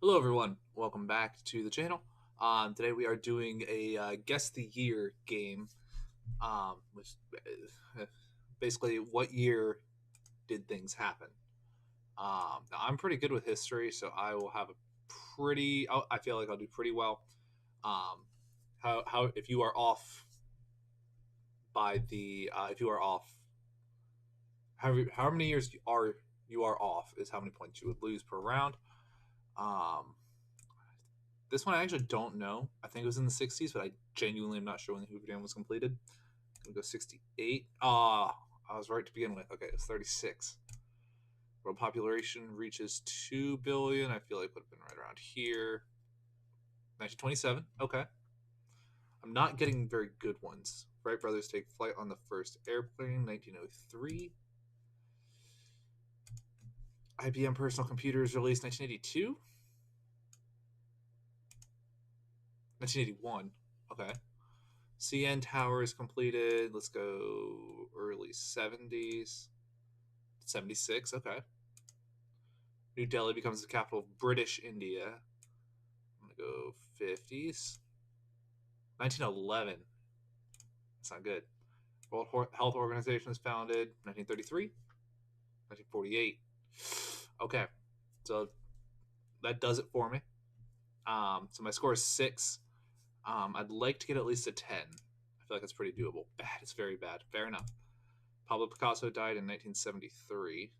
Hello, everyone. Welcome back to the channel. Today we are doing a guess the year game, which basically what year did things happen. Now I'm pretty good with history, so I will have a pretty. I feel like I'll do pretty well. Um, how if you are off by the if you are off how many years you are off is how many points you would lose per round. Um, This one I actually don't know. I think it was in the 60s, but I genuinely am not sure when the Hoover Dam was completed. I'm gonna go 68. I was right to begin with. Okay, it's 36. World population reaches 2 billion. I feel like would have been right around here. 1927. Okay. I'm not getting very good ones. Wright brothers take flight on the first airplane. 1903. IBM personal computers released 1982. 1981. Okay. CN Tower is completed. Let's go early 70s. 76. Okay. New Delhi becomes the capital of British India. I'm going to go 50s. 1911. That's not good. World Health Organization is founded 1933. 1948. Okay. So that does it for me. So my score is 6. I'd like to get at least a 10. I feel like that's pretty doable. Bad is very bad. Fair enough. Pablo Picasso died in 1973.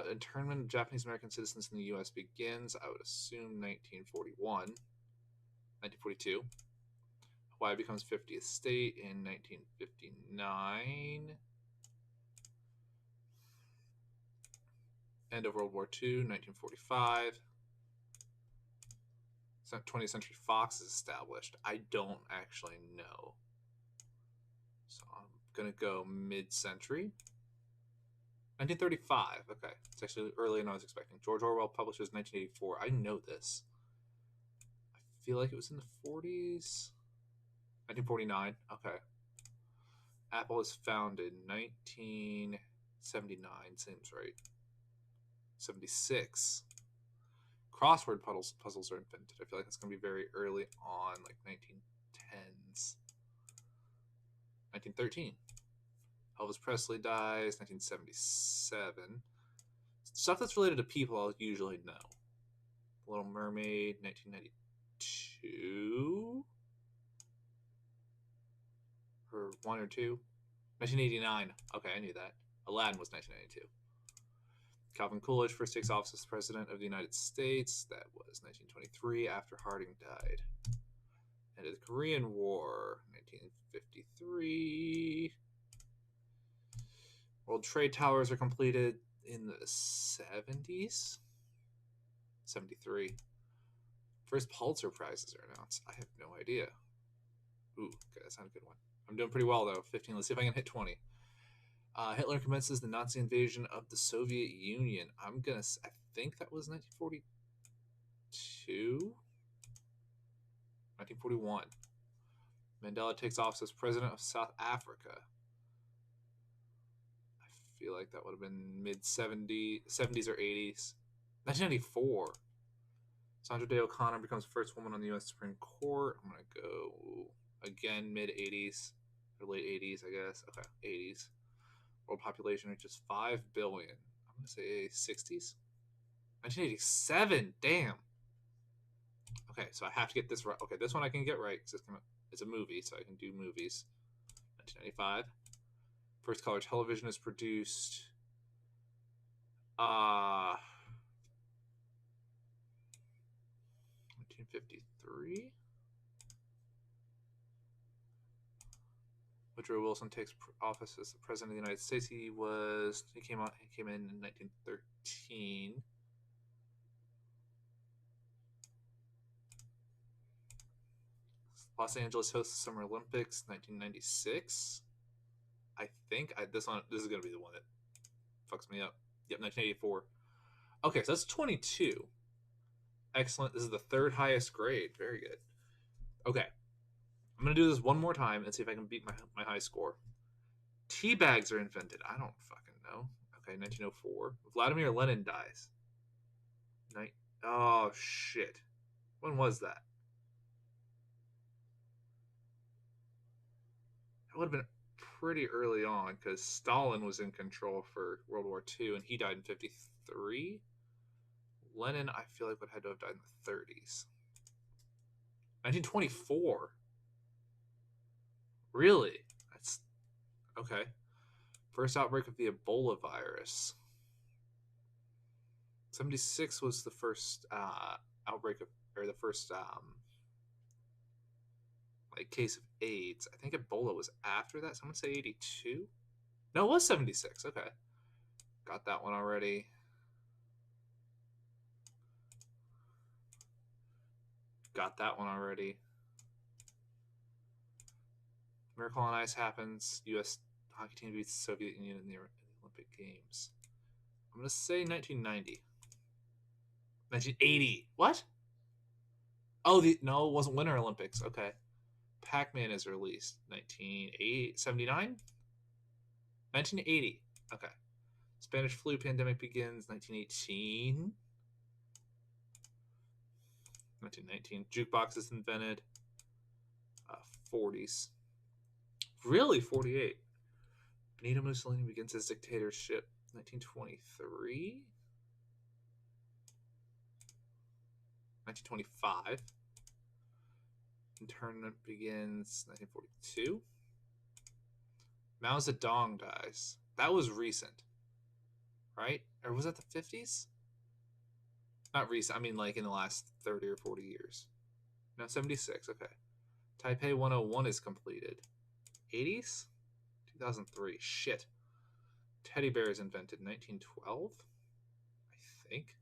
Internment of Japanese American citizens in the U.S. begins, I would assume, 1941. 1942. Hawaii becomes 50th state in 1959. End of World War II, 1945. 20th Century Fox is established. I don't actually know. So I'm going to go mid-century. 1935. Okay. It's actually earlier than I was expecting. George Orwell publishes 1984. I know this. I feel like it was in the 40s. 1949. Okay. Apple was founded in 1979. Seems right. 76. Crossword puzzles are invented. I feel like that's going to be very early on, like 1910s. 1913. Elvis Presley dies. 1977. Stuff that's related to people I'll usually know. Little Mermaid. 1992. Or 1 or 2. 1989. Okay, I knew that. Aladdin was 1992. Calvin Coolidge first takes office as President of the United States. That was 1923 after Harding died. End of the Korean War, 1953. World Trade Towers are completed in the 70s. 73. First Pulitzer Prizes are announced. I have no idea. Ooh, okay, that's not a good one. I'm doing pretty well, though. 15. Let's see if I can hit 20. Hitler commences the Nazi invasion of the Soviet Union. I think that was 1942? 1941. Mandela takes office as president of South Africa. I feel like that would have been mid 70s or 80s. 1994. Sandra Day O'Connor becomes first woman on the U.S. Supreme Court. I'm going to go again mid 80s or late 80s, I guess. Okay, 80s. World population reaches 5 billion. I'm going to say 60s. 1987. Damn. Okay, so I have to get this right. Okay, this one I can get right because it's a movie, so I can do movies. 1995. First color television is produced. 1953. Woodrow Wilson takes office as the president of the United States. He came in 1913. Los Angeles hosts the Summer Olympics, 1996. I think this is going to be the one that fucks me up. Yep, 1984. Okay, so that's 22. Excellent. This is the third highest grade. Very good. Okay, I'm going to do this one more time and see if I can beat my high score. Tea bags are invented. I don't fucking know. Okay, 1904. Vladimir Lenin dies. Night. Oh shit. When was that? That would have been pretty early on because Stalin was in control for World War II and he died in 53. Lenin, I feel like would have had to have died in the 30s. 1924. Really? That's okay. First outbreak of the Ebola virus. 76 was the first outbreak of, or the first like case of AIDS. I think Ebola was after that. Someone say 82. No, it was 76. Okay, got that one already. Got that one already. Miracle on Ice happens. U.S. hockey team beats the Soviet Union in the Olympic Games. I'm gonna say 1990. 1980. What? Oh, no, it wasn't Winter Olympics. Okay. Pac-Man is released 1979. 1980. Okay. Spanish flu pandemic begins 1918. 1919. Jukebox is invented. 40s. Really? 48. Benito Mussolini begins his dictatorship 1923. 1925. Internment begins 1942. Mao Zedong dies. That was recent, right? Or was that the 50s? Not recent. I mean, like in the last 30 or 40 years. No, 76. Okay. Taipei 101 is completed. 80s? 2003. Shit. Teddy bear is invented 1912, I think.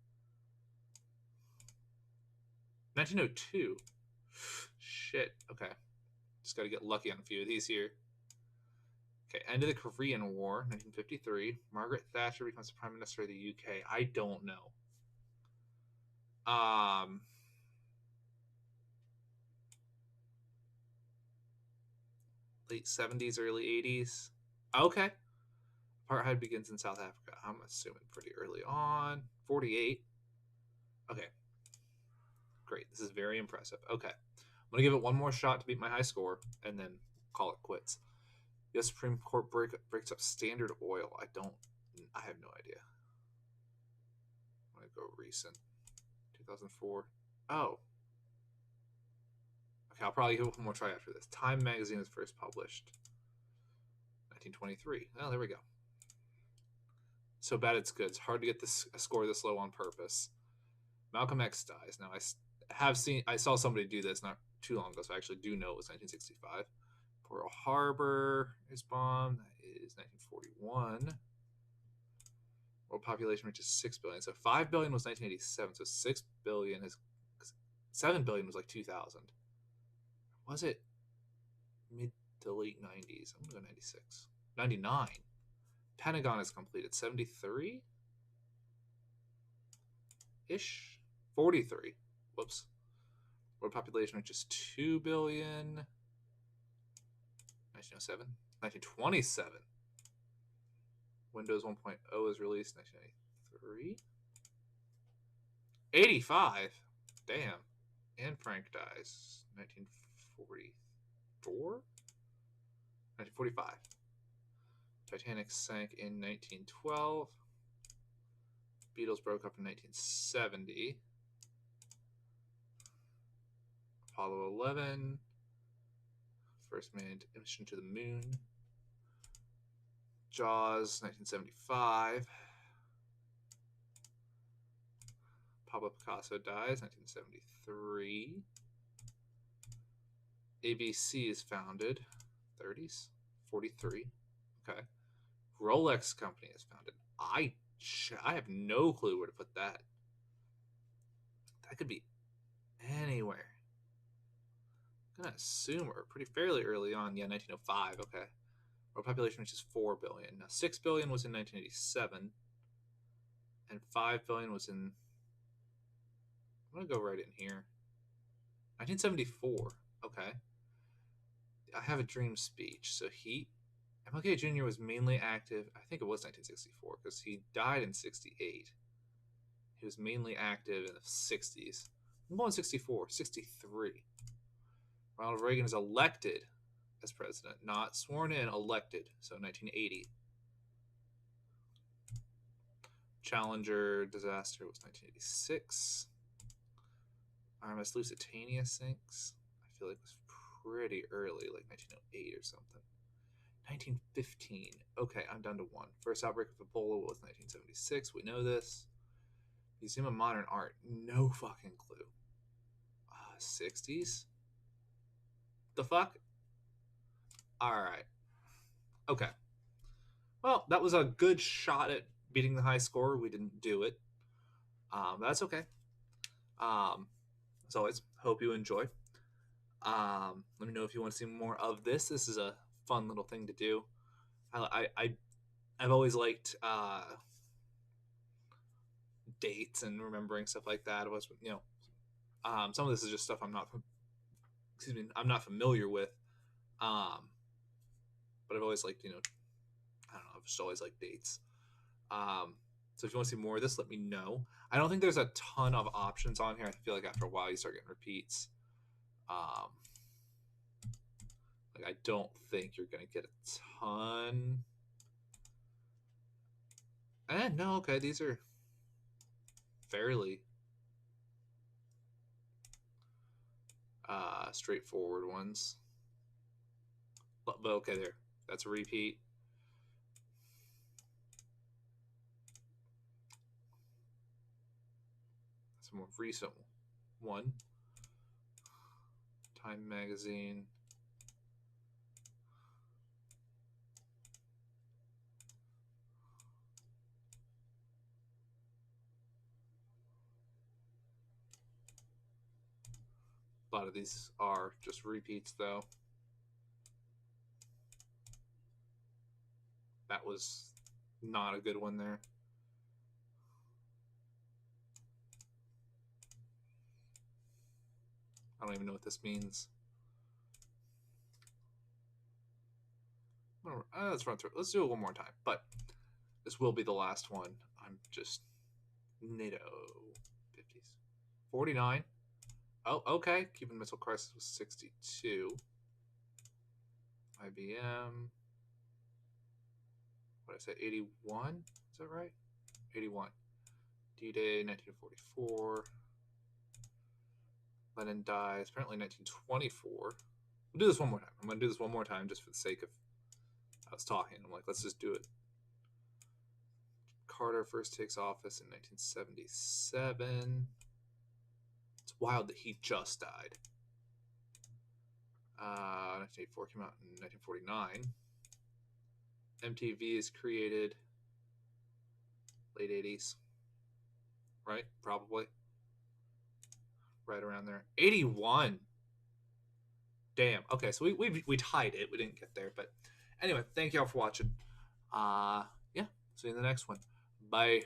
1902. Shit. Okay. Just got to get lucky on a few of these here. Okay, end of the Korean War, 1953. Margaret Thatcher becomes Prime Minister of the UK. I don't know. Late 70s, early 80s. Okay. Apartheid begins in South Africa. I'm assuming pretty early on. 48. Okay. Great. This is very impressive. Okay. I'm going to give it one more shot to beat my high score and then call it quits. The Supreme Court breaks up Standard Oil. I have no idea. I'm going to go recent. 2004. Oh. Okay, I'll probably give it one more try after this. Time magazine was first published. 1923. Oh, there we go. So bad it's good. It's hard to get a score this low on purpose. Malcolm X dies. Now, I saw somebody do this not too long ago, so I actually do know it was 1965. Pearl Harbor is bombed. That is 1941. World population reaches 6 billion. So 5 billion was 1987. So 6 billion is 7 billion was like 2000. Was it mid to late 90s? I'm gonna go 96. 99. Pentagon is completed. 73 ish. 43. Whoops. World population reaches 2 billion. 1907. 1927. Windows 1.0 is released 1993. 85. Damn. Anne Frank dies 1944. 1945. Titanic sank in 1912. Beatles broke up in 1970. Apollo 11. First manned mission to the moon. Jaws 1975. Pablo Picasso dies 1973. ABC is founded 30s. 43. Okay. Rolex Company is founded. I have no clue where to put that. That could be anywhere. I'm gonna assume we're pretty fairly early on. Yeah, 1905. Okay. World population reaches 4 billion. Now 6 billion was in 1987, and 5 billion was in. I'm gonna go right in here. 1974. Okay. I have a dream speech. So heat MLK Jr. was mainly active. I think it was 1964 because he died in 68. He was mainly active in the 60s. I'm going 64, 63. Ronald Reagan is elected as president, not sworn in, elected. So 1980. Challenger disaster was 1986. RMS Lusitania sinks. I feel like it was pretty early, like 1908 or something. 1915. Okay, I'm down to one. First outbreak of Ebola was 1976. We know this. Museum of Modern Art. No fucking clue. 60s? The fuck? Alright. Okay. Well, that was a good shot at beating the high score. We didn't do it. That's okay. As always, hope you enjoy. Let me know if you want to see more of this. This is a fun little thing to do. I've always liked dates and remembering stuff like that. It was, some of this is just stuff I'm not familiar with. But I've always liked, I don't know, I've just always liked dates. So if you want to see more of this, let me know. I don't think there's a ton of options on here. I feel like after a while you start getting repeats. Like I don't think you're gonna get a ton. And no, okay, these are fairly straightforward ones. But okay, there. That's a repeat. That's a more recent one. Time Magazine. A lot of these are just repeats, though. That was not a good one there. I don't even know what this means. Let's run through it. Let's do it one more time. But this will be the last one. I'm just NATO 50s. 49. Oh, okay. Cuban Missile Crisis was 62. IBM. What did I say? 81? Is that right? 81. D-Day, 1944. Lenin dies. Apparently 1924. We'll do this one more time. I'm going to do this one more time just for the sake of I was talking. I'm like, let's just do it. Carter first takes office in 1977. It's wild that he just died. 1984 came out in 1949. MTV is created late 80s. Right? Probably. Right around there. 81. Damn. Okay, so we tied it. We didn't get there. But anyway, thank y'all for watching. Yeah. See you in the next one. Bye.